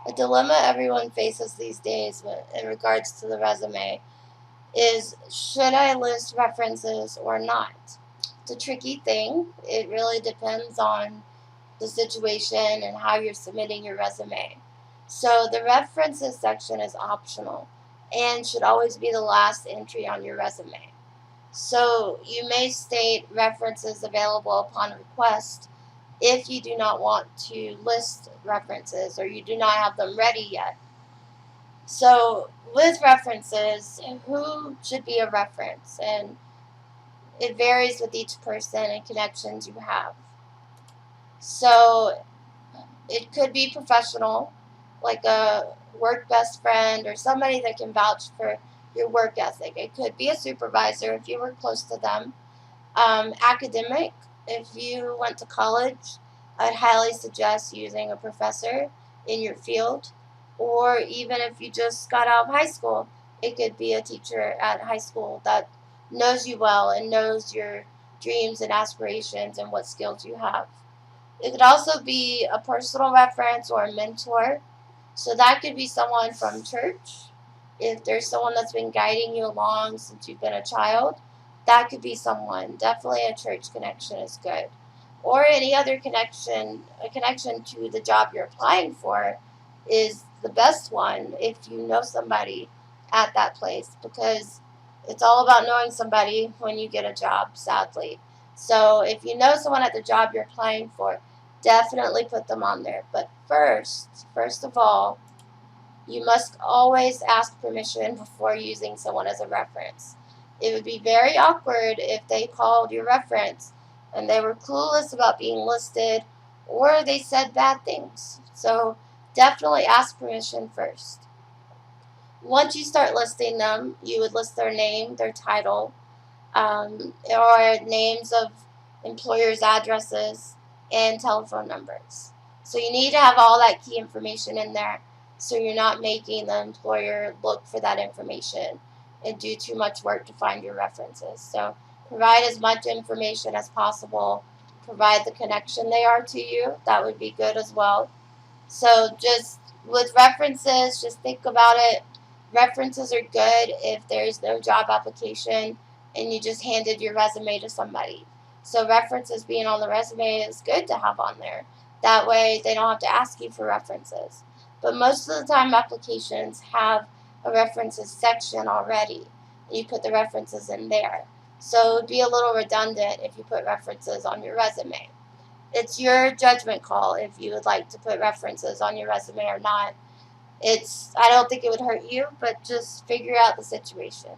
A dilemma everyone faces these days in regards to the resume is, should I list references or not? It's a tricky thing. It really depends on the situation and how you're submitting your resume. So the references section is optional and should always be the last entry on your resume. So you may state references available upon request if you do not want to list references or you do not have them ready yet. So with references, who should be a reference? And it varies with each person and connections you have. So it could be professional, like a work best friend or somebody that can vouch for your work ethic. It could be a supervisor if you were close to them. Academic, if you went to college, I'd highly suggest using a professor in your field. Or even if you just got out of high school, it could be a teacher at high school that knows you well and knows your dreams and aspirations and what skills you have. It could also be a personal reference or a mentor. So that could be someone from church. If there's someone that's been guiding you along since you've been a child, that could be someone. Definitely a church connection is good. Or any other connection, a connection to the job you're applying for is the best one if you know somebody at that place, because it's all about knowing somebody when you get a job, sadly. So if you know someone at the job you're applying for, definitely put them on there. But first of all, you must always ask permission before using someone as a reference. It would be very awkward if they called your reference and they were clueless about being listed or they said bad things. So definitely ask permission first. Once you start listing them, you would list their name, their title, or names of employers' addresses and telephone numbers. So you need to have all that key information in there so you're not making the employer look for that information and do too much work to find your references. So provide as much information as possible. Provide the connection they are to you. That would be good as well. So just with references, just think about it. References are good if there's no job application and you just handed your resume to somebody. So references being on the resume is good to have on there. That way they don't have to ask you for references. But most of the time applications have a references section already. You put the references in there. So it would be a little redundant if you put references on your resume. It's your judgment call if you would like to put references on your resume or not. I don't think it would hurt you, but just figure out the situation.